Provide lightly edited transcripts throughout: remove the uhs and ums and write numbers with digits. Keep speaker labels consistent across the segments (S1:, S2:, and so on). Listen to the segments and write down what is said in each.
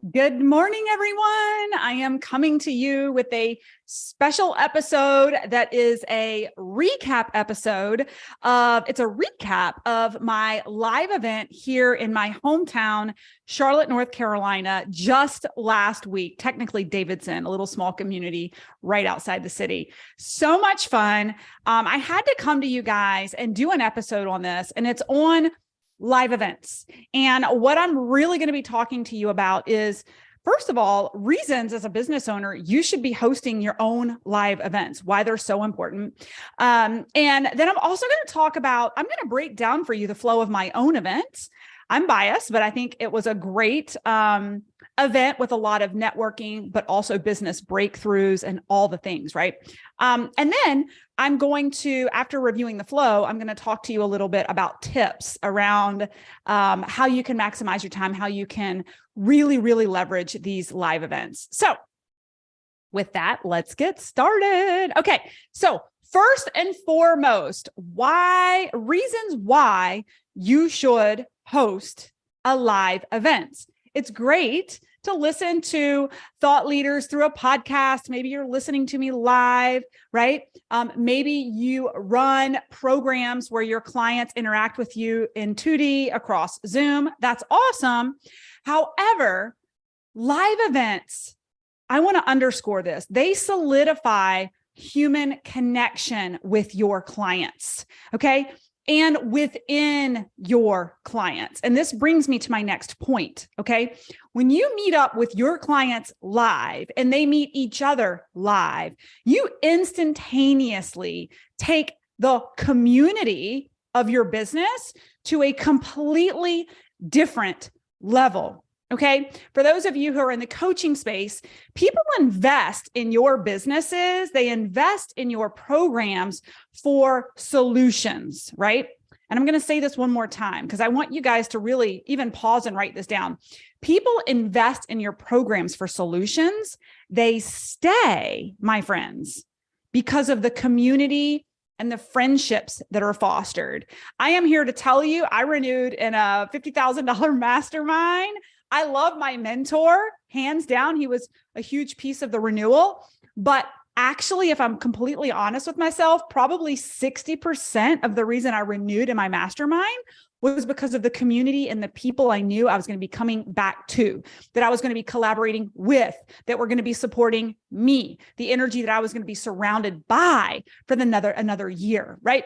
S1: Good morning, everyone. I am coming to you with a special episode that is a recap episode it's a recap of my live event here in my hometown, Charlotte, North Carolina, just last week, technically Davidson, a little small community right outside the city. So much fun. I had to come to you guys and do an episode on this, and it's on live events. And what I'm really going to be talking to you about is, first of all, reasons as a business owner, you should be hosting your own live events, why they're so important. And then I'm also going to talk about, I'm going to break down for you the flow of my own events. I'm biased, but I think it was a great event with a lot of networking, but also business breakthroughs and all the things, right? And then I'm going to, after reviewing the flow, I'm going to talk to you a little bit about tips around how you can maximize your time, how you can really, really leverage these live events. So with that, let's get started. Okay, so first and foremost, reasons why you should host a live event. It's great to listen to thought leaders through a podcast. Maybe you're listening to me live, right? Maybe you run programs where your clients interact with you in 2D across Zoom. That's awesome. However, live events, I want to underscore this. They solidify human connection with your clients, okay? And within your clients. And this brings me to my next point, okay? When you meet up with your clients live and they meet each other live, you instantaneously take the community of your business to a completely different level. Okay. For those of you who are in the coaching space, people invest in your businesses. They invest in your programs for solutions, right? And I'm going to say this one more time because I want you guys to really even pause and write this down. People invest in your programs for solutions. They stay, my friends, because of the community and the friendships that are fostered. I am here to tell you, I renewed in a $50,000 mastermind. I love my mentor, hands down. He was a huge piece of the renewal. But actually, if I'm completely honest with myself, probably 60% of the reason I renewed in my mastermind was because of the community and the people I knew I was going to be coming back to, that I was going to be collaborating with, that were going to be supporting me, the energy that I was going to be surrounded by for another year, right?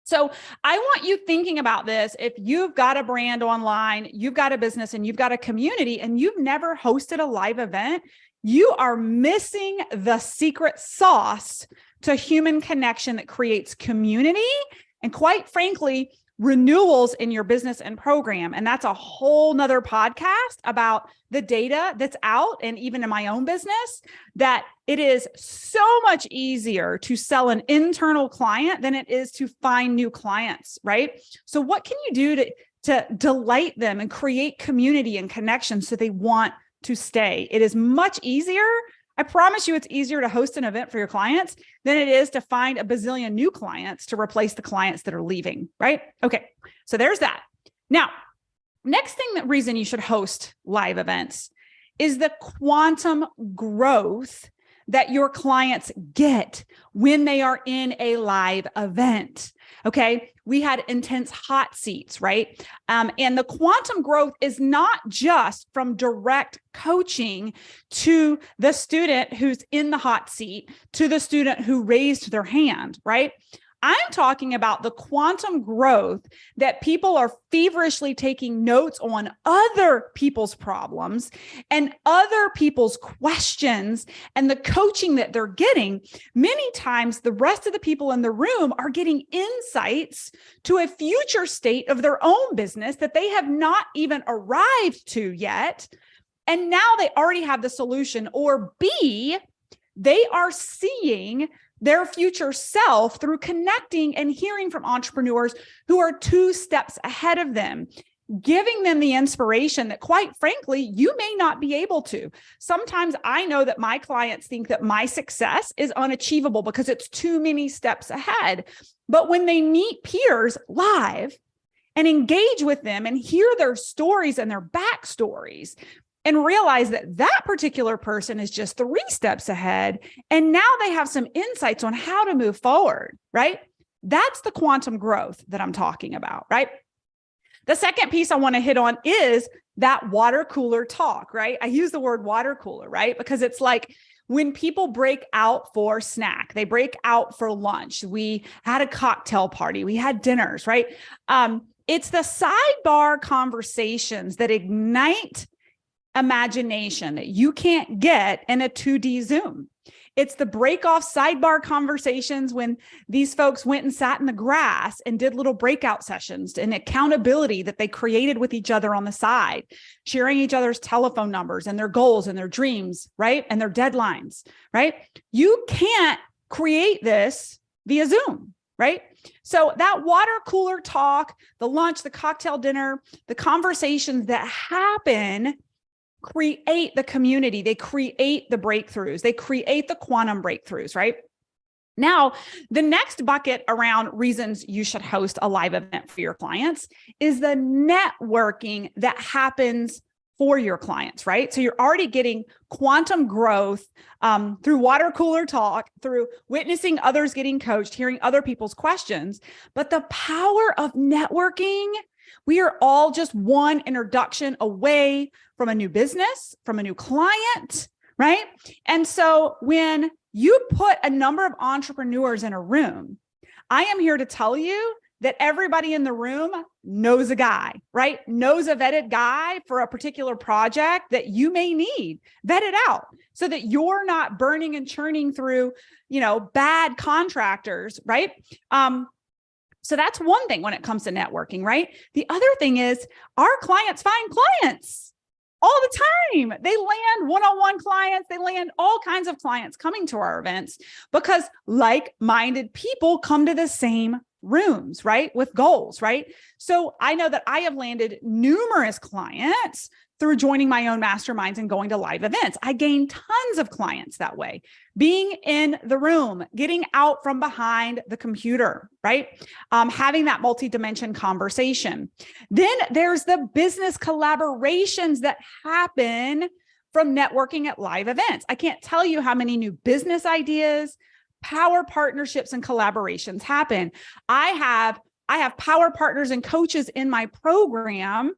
S1: So I want you thinking about this. If you've got a brand online, you've got a business and you've got a community and you've never hosted a live event, you are missing the secret sauce to human connection that creates community and, quite frankly, renewals in your business and program. And that's a whole nother podcast about the data that's out, and even in my own business, that it is so much easier to sell an internal client than it is to find new clients, right? So what can you do to delight them and create community and connection so they want to stay? It is much easier. I promise you, it's easier to host an event for your clients than it is to find a bazillion new clients to replace the clients that are leaving, right? Okay, so there's that. Now, next reason you should host live events is the quantum growth that your clients get when they are in a live event. Okay, we had intense hot seats, right? And the quantum growth is not just from direct coaching to the student who's in the hot seat to the student who raised their hand, right? I'm talking about the quantum growth that people are feverishly taking notes on other people's problems and other people's questions, and the coaching that they're getting. Many times the rest of the people in the room are getting insights to a future state of their own business that they have not even arrived to yet. And now they already have the solution. Or B, they are seeing their future self through connecting and hearing from entrepreneurs who are 2 steps ahead of them, giving them the inspiration that, quite frankly, you may not be able to. Sometimes I know that my clients think that my success is unachievable because it's too many steps ahead. But when they meet peers live and engage with them and hear their stories and their backstories, and realize that that particular person is just 3 steps ahead. And now they have some insights on how to move forward, right? That's the quantum growth that I'm talking about, right? The second piece I want to hit on is that water cooler talk, right? I use the word water cooler, right? Because it's like when people break out for snack, they break out for lunch. We had a cocktail party, we had dinners, right? It's the sidebar conversations that ignite imagination that you can't get in a 2D Zoom. It's the break off sidebar conversations when these folks went and sat in the grass and did little breakout sessions and accountability that they created with each other on the side, sharing each other's telephone numbers and their goals and their dreams, right? And their deadlines, right? You can't create this via Zoom, right? So that water cooler talk, the lunch, the cocktail dinner, the conversations that happen create the community. They create the breakthroughs. They create the quantum breakthroughs, right? Now, the next bucket around reasons you should host a live event for your clients is the networking that happens for your clients, right? So you're already getting quantum growth through water cooler talk, through witnessing others getting coached, hearing other people's questions. But the power of networking, we are all just one introduction away from a new business, from a new client, right? And so when you put a number of entrepreneurs in a room, I am here to tell you that everybody in the room knows a guy, right? Knows a vetted guy for a particular project that you may need. Vet it out so that you're not burning and churning through, bad contractors, right? So that's one thing when it comes to networking, right? The other thing is our clients find clients all the time. They land one-on-one clients. They land all kinds of clients coming to our events because like-minded people come to the same rooms, right? With goals, right? So I know that I have landed numerous clients through joining my own masterminds and going to live events. I gained tons of clients that way, being in the room, getting out from behind the computer, right? Having that multi-dimension conversation. Then there's the business collaborations that happen from networking at live events. I can't tell you how many new business ideas, power partnerships, and collaborations happen. I have power partners and coaches in my program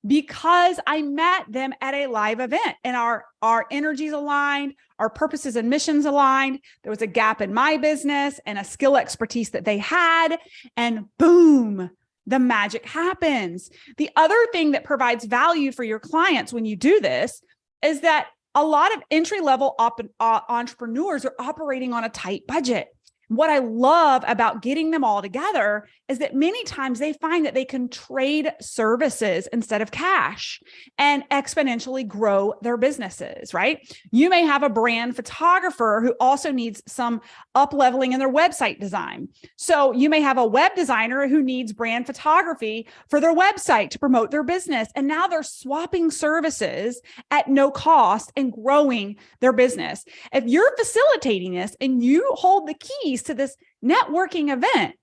S1: because I met them at a live event and our energies aligned, our purposes and missions aligned. There was a gap in my business and a skill expertise that they had, and boom, the magic happens. The other thing that provides value for your clients when you do this is that a lot of entry-level entrepreneurs are operating on a tight budget. What I love about getting them all together is that many times they find that they can trade services instead of cash and exponentially grow their businesses, right? You may have a brand photographer who also needs some up-leveling in their website design. So you may have a web designer who needs brand photography for their website to promote their business. And now they're swapping services at no cost and growing their business. If you're facilitating this and you hold the keys to this networking event,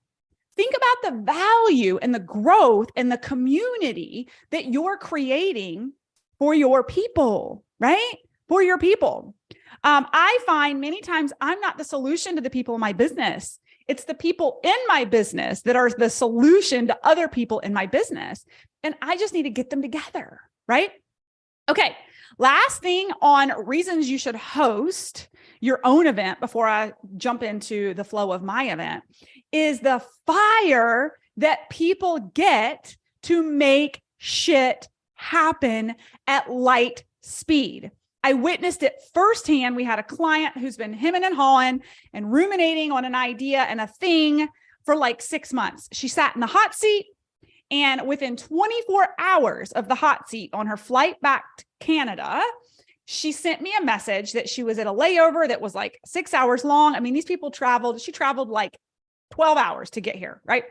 S1: think about the value and the growth and the community that you're creating for your people, right? For your people. I find many times I'm not the solution to the people in my business. It's the people in my business that are the solution to other people in my business. And I just need to get them together, right? Okay. Last thing on reasons you should host your own event before I jump into the flow of my event is the fire that people get to make shit happen at light speed. I witnessed it firsthand. We had a client who's been hemming and hawing and ruminating on an idea and a thing for like 6 months. She sat in the hot seat, and within 24 hours of the hot seat on her flight back to Canada, she sent me a message that she was at a layover that was like 6 hours long. I mean, these people she traveled like 12 hours to get here, right?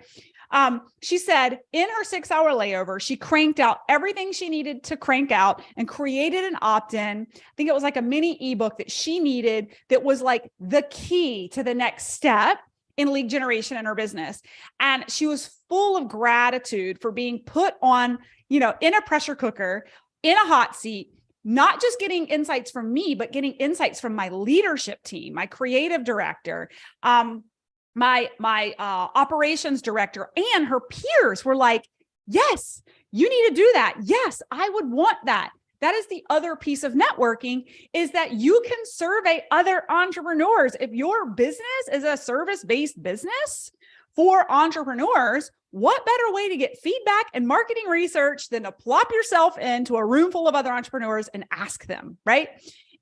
S1: She said in her 6-hour layover, she cranked out everything she needed to crank out and created an opt-in. I think it was like a mini ebook that she needed that was like the key to the next step in lead generation in her business. And she was full of gratitude for being put on, in a pressure cooker, in a hot seat, not just getting insights from me, but getting insights from my leadership team, my creative director, my operations director, and her peers were like, yes, you need to do that. Yes, I would want that. That is the other piece of networking, is that you can survey other entrepreneurs. If your business is a service-based business for entrepreneurs, what better way to get feedback and marketing research than to plop yourself into a room full of other entrepreneurs and ask them, right?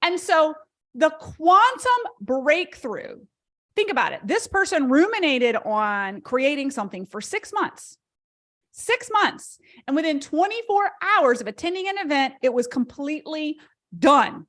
S1: And so the quantum breakthrough, think about it. This person ruminated on creating something for 6 months. 6 months. And within 24 hours of attending an event, it was completely done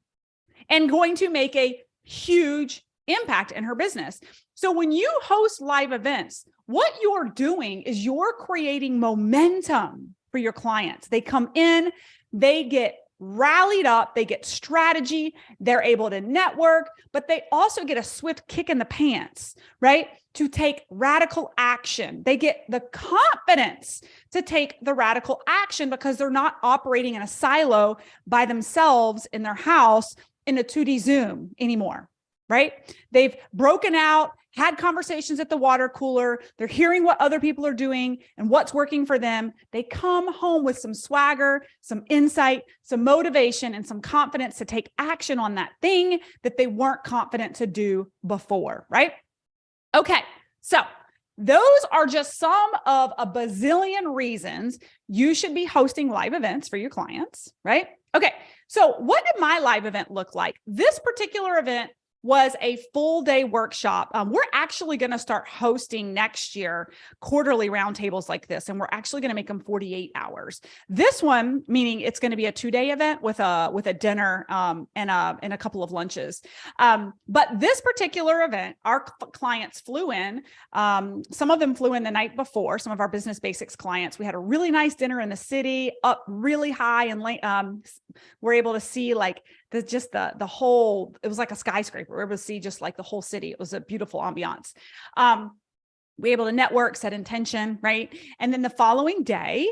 S1: and going to make a huge impact in her business. So when you host live events, what you're doing is you're creating momentum for your clients. They come in, they get rallied up, they get strategy, they're able to network, but they also get a swift kick in the pants, right? To take radical action. They get the confidence to take the radical action because they're not operating in a silo by themselves in their house in a 2D Zoom anymore, right? They've broken out, had conversations at the water cooler. They're hearing what other people are doing and what's working for them. They come home with some swagger, some insight, some motivation, and some confidence to take action on that thing that they weren't confident to do before, right? Okay, so those are just some of a bazillion reasons you should be hosting live events for your clients, right? Okay, so what did my live event look like? This particular event was a full day workshop. We're actually going to start hosting next year quarterly roundtables like this, and we're actually going to make them 48 hours. This one, meaning it's going to be a 2-day event with a dinner and a couple of lunches. But this particular event, our clients flew in. Some of them flew in the night before. Some of our business basics clients. We had a really nice dinner in the city, up really high, and we're able to see like the whole, it was like a skyscraper. We were able to see just like the whole city. It was a beautiful ambiance. We were able to network, set intention, right? And then the following day,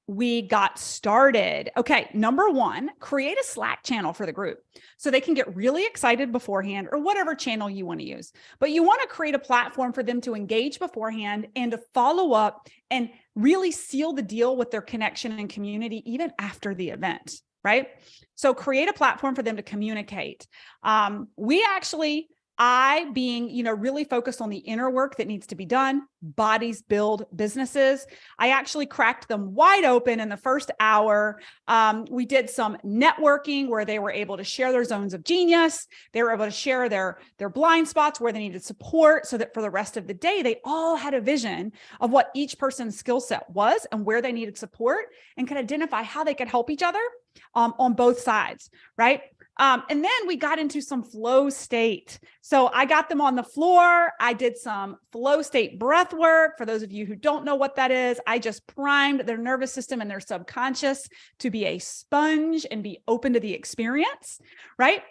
S1: we got started. Okay, number one, create a Slack channel for the group so they can get really excited beforehand, or whatever channel you want to use. But you want to create a platform for them to engage beforehand and to follow up and really seal the deal with their connection and community even after the event, right? So create a platform for them to communicate. I being, really focused on the inner work that needs to be done, bodies build businesses. I actually cracked them wide open in the first hour. We did some networking where they were able to share their zones of genius. They were able to share their blind spots where they needed support, so that for the rest of the day, they all had a vision of what each person's skill set was and where they needed support, and could identify how they could help each other on both sides, right? And then we got into some flow state. So I got them on the floor. I did some flow state breath work. For those of you who don't know what that is, I just primed their nervous system and their subconscious to be a sponge and be open to the experience, right?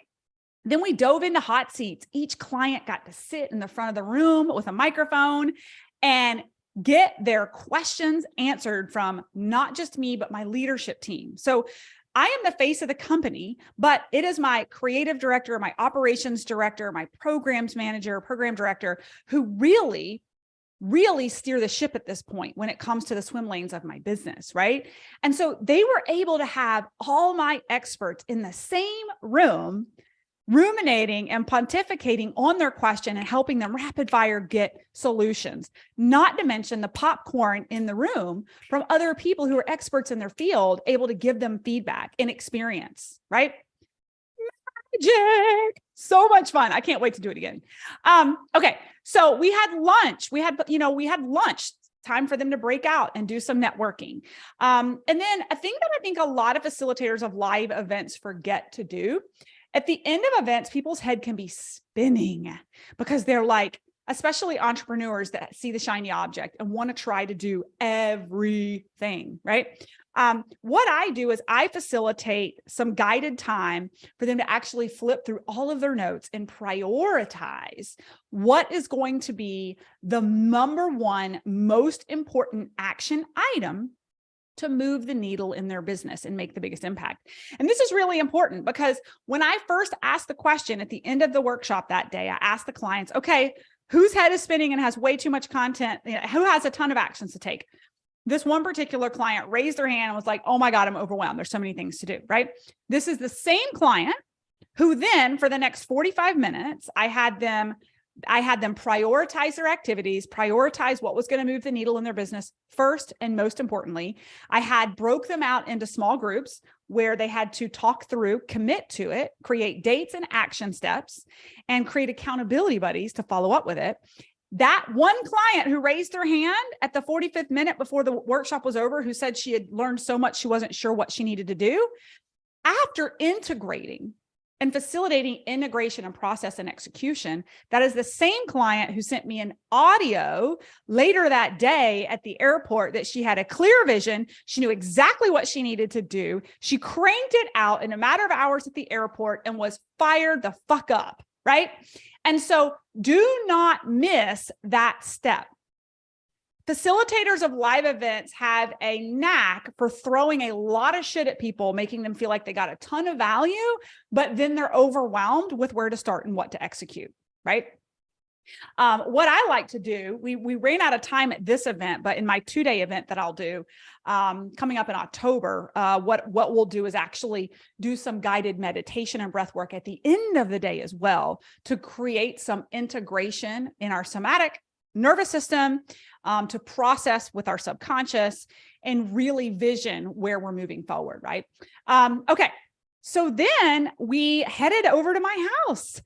S1: Then we dove into hot seats. Each client got to sit in the front of the room with a microphone and get their questions answered from not just me, but my leadership team. So I am the face of the company, but it is my creative director, my operations director, my programs manager, program director, who really steer the ship at this point when it comes to the swim lanes of my business, right? And so they were able to have all my experts in the same room, ruminating and pontificating on their question and helping them rapid fire get solutions, not to mention the popcorn in the room from other people who are experts in their field, able to give them feedback and experience, right? Magic. So much fun. I can't wait to do it again. Okay. So we had lunch. We had lunch. Time for them to break out and do some networking. And then a thing that I think a lot of facilitators of live events forget to do. At the end of events, people's head can be spinning because they're like, especially entrepreneurs that see the shiny object and want to try to do everything, right? What I do is I facilitate some guided time for them to actually flip through all of their notes and prioritize what is going to be the number one most important action item to move the needle in their business and make the biggest impact. And this is really important because when I first asked the question at the end of the workshop that day, I asked the clients, okay, whose head is spinning and has way too much content? Who has a ton of actions to take? This one particular client raised their hand and was like, oh my God, I'm overwhelmed. There's so many things to do, right? This is the same client who then for the next 45 minutes, I had them prioritize their activities, prioritize what was going to move the needle in their business first. And most importantly, I had broke them out into small groups where they had to talk through, commit to it, create dates and action steps, and create accountability buddies to follow up with it. That one client who raised their hand at the 45th minute before the workshop was over, who said she had learned so much she wasn't sure what she needed to do, after integrating and facilitating integration and process and execution, that is the same client who sent me an audio later that day at the airport that she had a clear vision. She knew exactly what she needed to do. She cranked it out in a matter of hours at the airport and was fired the fuck up, right? And so do not miss that step. Facilitators of live events have a knack for throwing a lot of shit at people, making them feel like they got a ton of value, but then they're overwhelmed with where to start and what to execute, right? What I like to do, we ran out of time at this event, but in my 2-day event that I'll do coming up in October, what we'll do is actually do some guided meditation and breath work at the end of the day as well to create some integration in our somatic nervous system, to process with our subconscious and really vision where we're moving forward, right? Okay. So then we headed over to my house.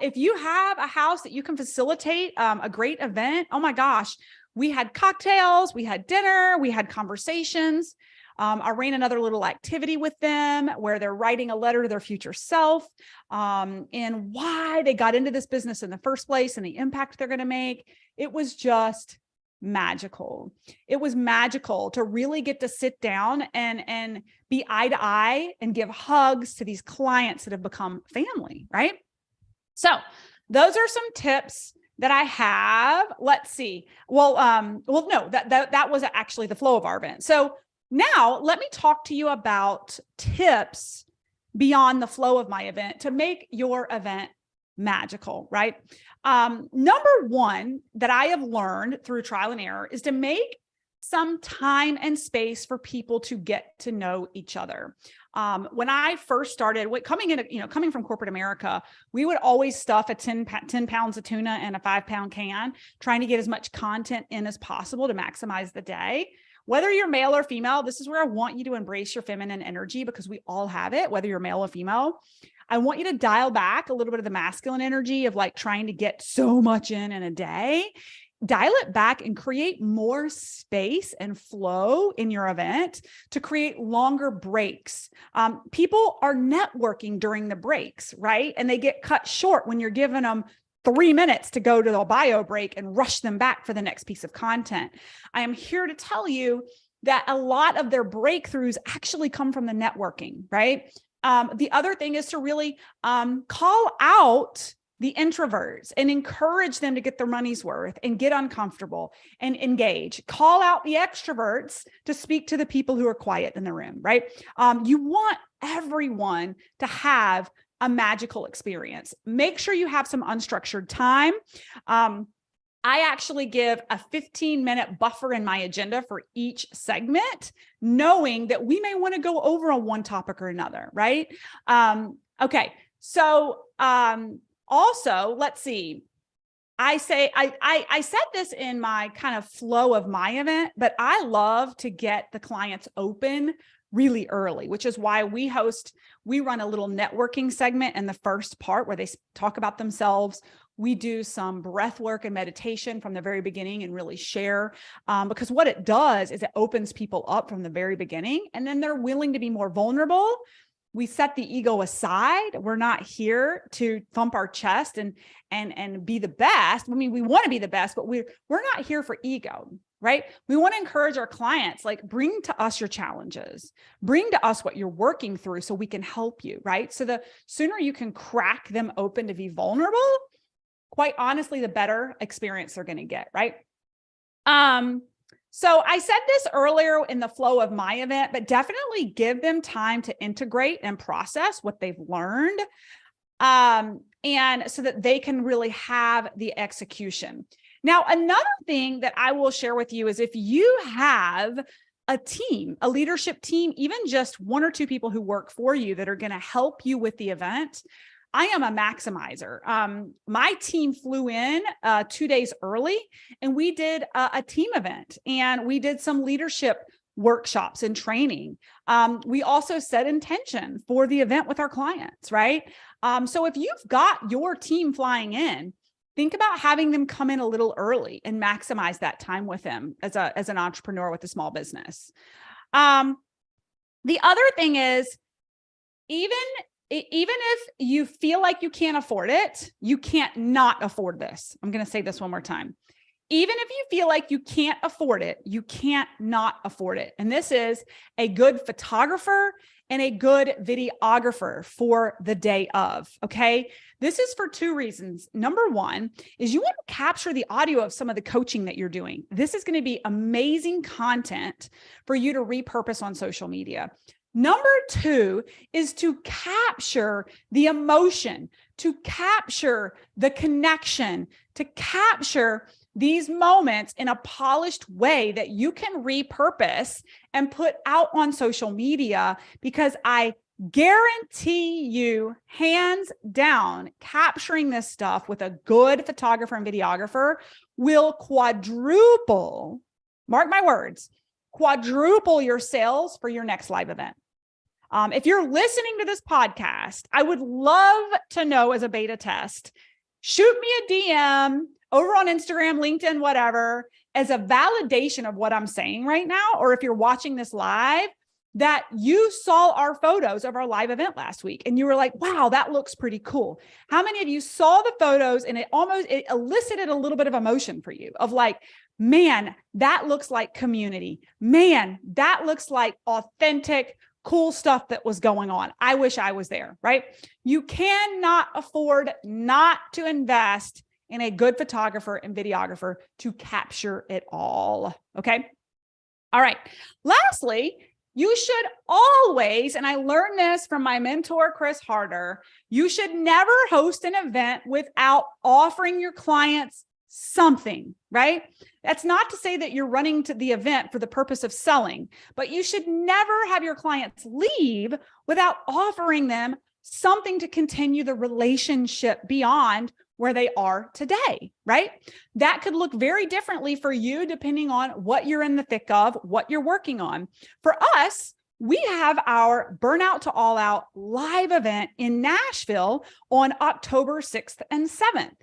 S1: If you have a house that you can facilitate a great event, oh my gosh, we had cocktails, we had dinner, we had conversations. I ran another little activity with them where they're writing a letter to their future self, and why they got into this business in the first place and the impact they're going to make. It was just magical. It was magical to really get to sit down and be eye to eye and give hugs to these clients that have become family, right? So those are some tips that I have. Let's see. No, that was actually the flow of our event. So now let me talk to you about tips beyond the flow of my event to make your event magical, right? Number one that I have learned through trial and error is to make some time and space for people to get to know each other. When I first started coming from corporate America, we would always stuff a 10 pounds of tuna in a 5-pound can, trying to get as much content in as possible to maximize the day. Whether you're male or female, this is where I want you to embrace your feminine energy because we all have it, whether you're male or female. I want you to dial back a little bit of the masculine energy of like trying to get so much in a day. Dial it back and create more space and flow in your event to create longer breaks. People are networking during the breaks, right? And they get cut short when you're giving them 3 minutes to go to the bio break and rush them back for the next piece of content. I am here to tell you that a lot of their breakthroughs actually come from the networking, right? The other thing is to really call out the introverts and encourage them to get their money's worth and get uncomfortable and engage. Call out the extroverts to speak to the people who are quiet in the room, right? You want everyone to have a magical experience. Make sure you have some unstructured time. I actually give a 15-minute buffer in my agenda for each segment, knowing that we may want to go over on one topic or another, right? Okay. So also, let's see. I said this in my kind of flow of my event, but I love to get the clients open really early, which is why we run a little networking segment in the first part where they talk about themselves. We do some breath work and meditation from the very beginning and really share, because what it does is it opens people up from the very beginning, and then they're willing to be more vulnerable. We set the ego aside. We're not here to thump our chest and be the best. I mean, we want to be the best, but we're not here for ego, right? We want to encourage our clients, like, bring to us your challenges, bring to us what you're working through so we can help you, right? So the sooner you can crack them open to be vulnerable, quite honestly, the better experience they're going to get, right? So I said this earlier in the flow of my event, but definitely give them time to integrate and process what they've learned. And so that they can really have the execution. Now, another thing that I will share with you is if you have a team, a leadership team, even just one or two people who work for you that are going to help you with the event, I am a maximizer. My team flew in 2 days early and we did a team event and we did some leadership workshops and training. We also set intention for the event with our clients, right? So if you've got your team flying in, think about having them come in a little early and maximize that time with them as an entrepreneur with a small business. The other thing is, even if you feel like you can't afford it, you can't not afford this. I'm going to say this one more time. Even if you feel like you can't afford it, you can't not afford it. And this is a good photographer and a good videographer for the day of, okay? This is for two reasons. Number one is you want to capture the audio of some of the coaching that you're doing. This is going to be amazing content for you to repurpose on social media. Number two is to capture the emotion, to capture the connection, to capture these moments in a polished way that you can repurpose and put out on social media, because I guarantee you, hands down, capturing this stuff with a good photographer and videographer will quadruple, mark my words, quadruple your sales for your next live event. If you're listening to this podcast, I would love to know, as a beta test, shoot me a DM over on Instagram, LinkedIn, whatever, as a validation of what I'm saying right now. Or if you're watching this live, that you saw our photos of our live event last week and you were like, wow, that looks pretty cool. How many of you saw the photos and it elicited a little bit of emotion for you of like, man, that looks like community. Man, that looks like authentic, cool stuff that was going on. I wish I was there, right? You cannot afford not to invest in a good photographer and videographer to capture it all. Okay. All right. Lastly, you should always, and I learned this from my mentor, Chris Harder, you should never host an event without offering your clients something, right? That's not to say that you're running to the event for the purpose of selling, but you should never have your clients leave without offering them something to continue the relationship beyond where they are today, right? That could look very differently for you depending on what you're in the thick of, what you're working on. For us, we have our Burnout to All Out live event in Nashville on October 6th and 7th.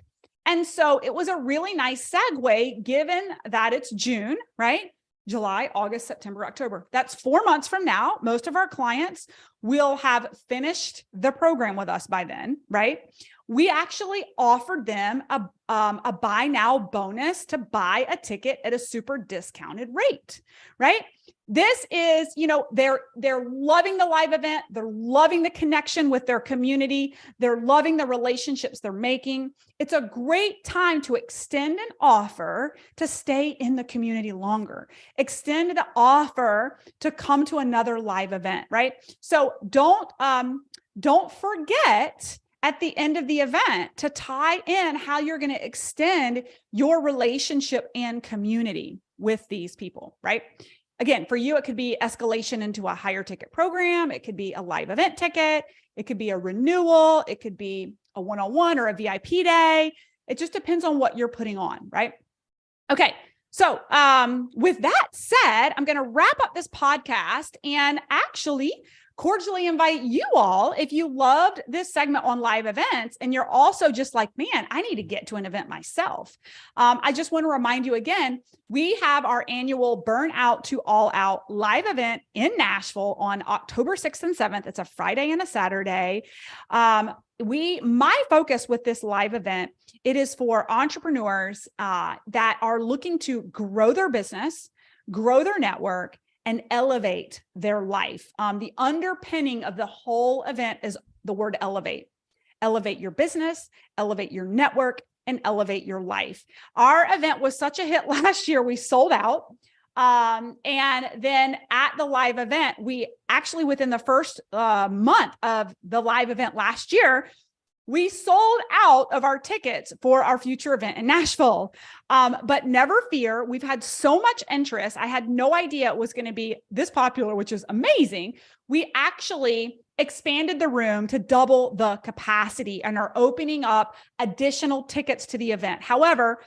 S1: And so it was a really nice segue given that it's June, right? July, August, September, October. That's 4 months from now. Most of our clients will have finished the program with us by then, right? We actually offered them a buy now bonus to buy a ticket at a super discounted rate, right? This is, they're loving the live event. They're loving the connection with their community. They're loving the relationships they're making. It's a great time to extend an offer to stay in the community longer. Extend the offer to come to another live event, right? So don't forget at the end of the event to tie in how you're going to extend your relationship and community with these people, right? Again, for you, it could be escalation into a higher ticket program. It could be a live event ticket. It could be a renewal. It could be a one-on-one or a VIP day. It just depends on what you're putting on, right? Okay. So with that said, I'm going to wrap up this podcast and actually cordially invite you all, if you loved this segment on live events and you're also just like, man, I need to get to an event myself. I just want to remind you again, we have our annual Burnout to All Out live event in Nashville on October 6th and 7th. It's a Friday and a Saturday. My focus with this live event, it is for entrepreneurs that are looking to grow their business, grow their network, and elevate their life. The underpinning of the whole event is the word elevate. Elevate your business, elevate your network, and elevate your life. Our event was such a hit last year, we sold out. And then at the live event, we actually, within the first month of the live event last year, we sold out of our tickets for our future event in Nashville. But never fear, we've had so much interest. I had no idea it was going to be this popular, which is amazing. We actually expanded the room to double the capacity and are opening up additional tickets to the event. However,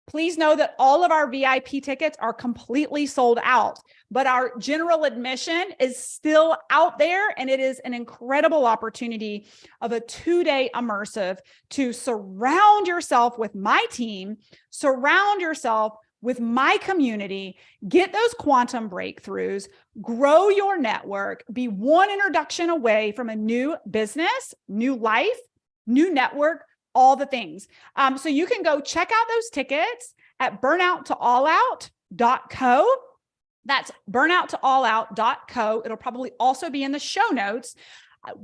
S1: please know that all of our VIP tickets are completely sold out, but our general admission is still out there, and it is an incredible opportunity of a 2-day immersive to surround yourself with my team, surround yourself with my community, get those quantum breakthroughs, grow your network, be one introduction away from a new business, new life, new network, all the things. So you can go check out those tickets at burnouttoallout.co. That's burnouttoallout.co. It'll probably also be in the show notes.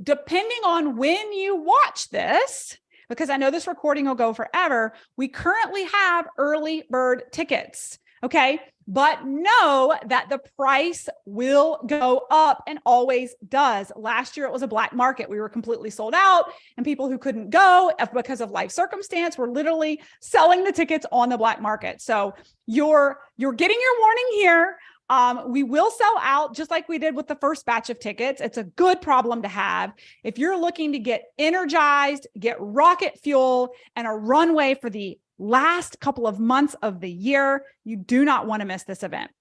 S1: Depending on when you watch this, because I know this recording will go forever, we currently have early bird tickets. Okay. But know that the price will go up and always does. Last year, it was a black market. We were completely sold out, and people who couldn't go because of life circumstance were literally selling the tickets on the black market. So you're getting your warning here. We will sell out just like we did with the first batch of tickets. It's a good problem to have. If you're looking to get energized, get rocket fuel, and a runway for the last couple of months of the year, you do not want to miss this event.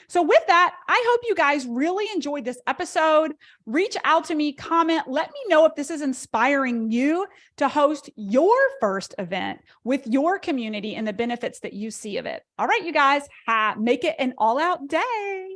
S1: So with that, I hope you guys really enjoyed this episode. Reach out to me, comment, let me know if this is inspiring you to host your first event with your community and the benefits that you see of it. All right, you guys, make it an all-out day.